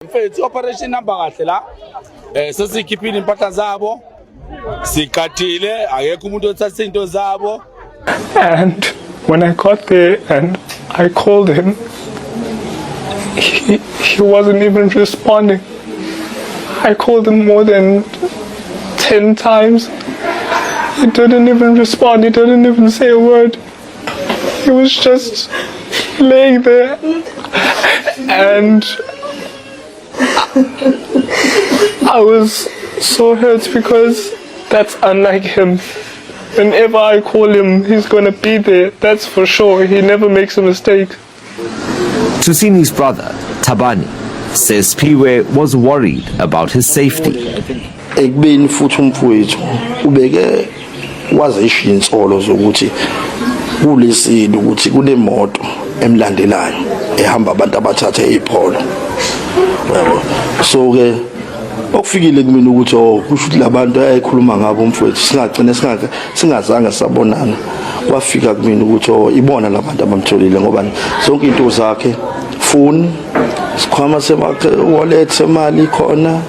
Mfethu operation number kahle la sesikhiphile impahla zabo sikathile akekho umuntu othatha into zabo. And when I got there and I called him, he wasn't even responding. I called him more than 10 times. He didn't even respond. He didn't even say a word. He was just laying there. And I was so hurt because that's unlike him. Whenever I call him, he's gonna be there. That's for sure. He never makes a mistake. Tusini's brother, Tabani, says Piwe was worried about his safety. Ekubeni futhi umfowethu ubeke wazishiya insolo zokuthi kulesini ukuthi kunemoto emlandelayo ehamba abantu abathatha ipholo. So ke okufikile kumina ukuthi kusho ukuthi labantu ayakhuluma ngabo umfowethu singagcina singazange sabonana kwafika kumina ukuthi ibona labantu abamtholile ngoba zonke into zakhe phone sikhwama semakhe wallet semali khona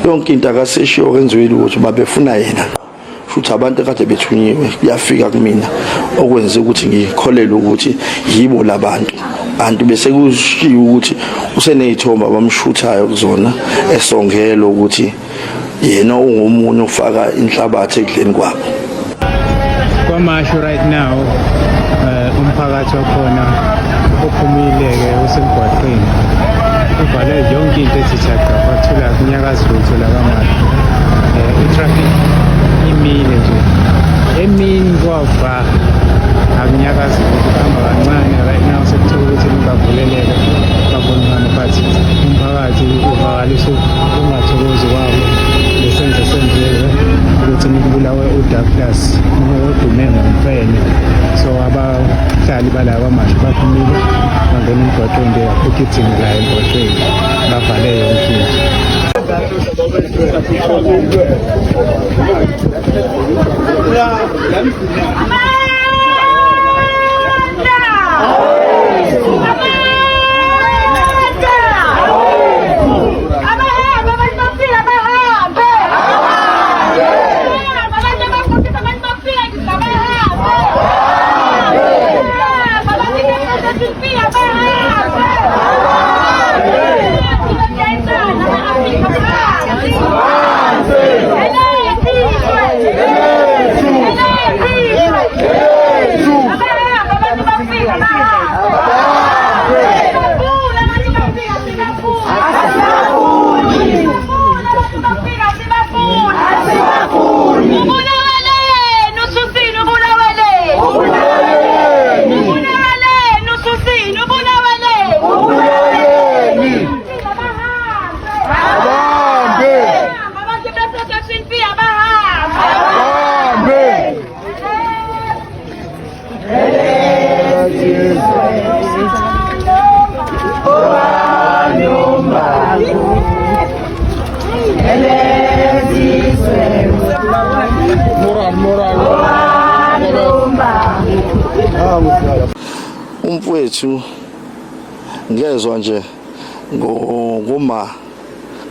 yonke into akaseshiyo kwenziwe ukuthi babefuna yena futhi abantu kade bethunyiwe kuyafika kumina okwenza ukuthi ngikholele ukuthi yibo labantu abantu bese kushiya ukuthi useneyithomba bamshuthayo kuzona esongela ukuthi yena ungomunye ufaka inhlabathi ekudleni kwabo. Kwamasho right now umphakathi wakhona uphumile-ke usemgwaqeni uvale yonke into ezithatha bathula kunyakazi luthola kamali i-traffic imile nje emini kwava akunyakazi kuhamba kancane right now sekuthola ukuthi kungavuleleka babonana but umphakathi uvakalisa ungathokozi kwabo lesenzo senzeke ukuthi nikubulawe uDouglas ngodume ngomfene so abahlali balaba amasho baphumile bangena emgwaqweni beyaphukithini la emgwaqweni bavale yonke umfowethu ngezwe nje ngoma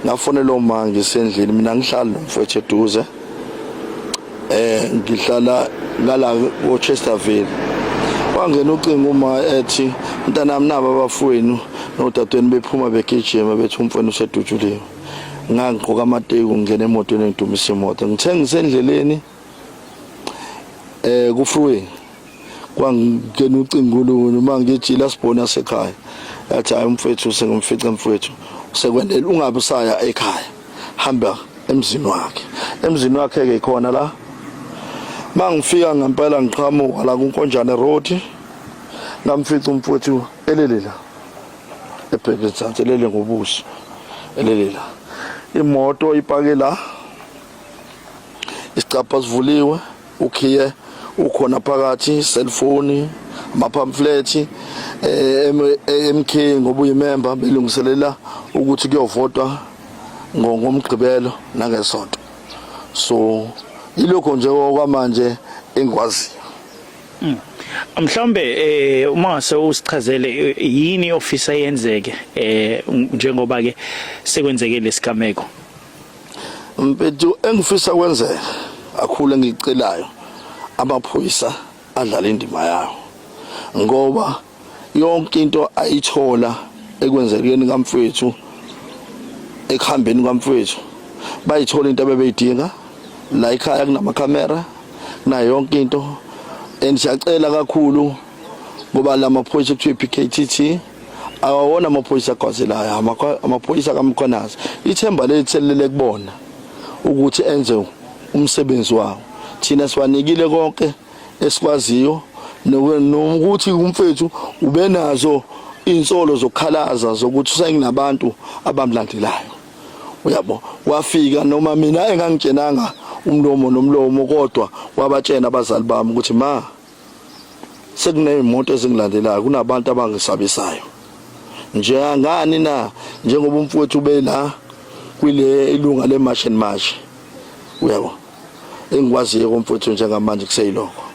ngafonela uma ngisendlini mina ngihlala nomfowethu eduze ngihlala ngala eChesterville wangena ucingo uma ethi mntanami naba abafowenu nodadweni bephuma begijima bethi umfowenu usedutshuliwe ngangqoka amateki ngene emotweni engidumisa imoto ngithe ngisendleleni ku-freeway kwangena ucingo lolu mangijila sibona sekhaya yathi hayi umfethu sengumfica umfethu sekwendela ungabe usaya ekhaya hamba emzini wakhe ke khona la mangifika ngempela ngiqhamuka la kuNkonjane Road ngamfica umfethu elelela ebhekethathe lele ngobuso elelela imoto ipake la isicapha sivuliwe ukhiye ukhona phakathi cellphone ama-pamphlet MK ngoba uyimember belungiselela ukuthi kuyovotwa ngomgqibelo nangesonto so ilokho nje okwamanje engikwaziyo Mhlawumbe uma sewusichazele yini ofisa yenzeke njengoba ke sekwenzeke lesigameko. Mfethu engifisa kwenzeka akhulu engicelayo amaphoyisa adlala indima yawo ngoba yonke into ayithola ekwenzekeni kamfethu ekuhambeni kamfethu bayithola into abebeyidinga la ekhaya kunamakhamera na yonke into siyacela kakhulu ngoba lamaphoyisa kuthiwa PKTT awawona amaphoyisa agwazelayo amaphoyisa kaMkhwanazi ithemba lethelele kubona ukuthi enze umsebenzi wawo thina siwanikile konke esikwaziyo nokuthi umfethu ube nazo insolo zokukhalaza zokuthi usenginabantu abamlandelayo uyabo wafika noma mina engangitshenanga umlomo nomlomo kodwa wabatshena abazali bami ukuthi ma sekunezimoto ezingilandelayo kunabantu abangisabisayo njengani na njengoba umfowethu ube la kwile ilunga le march and march uyabo engikwaziyo umfowethu njengamanje kuseyiloko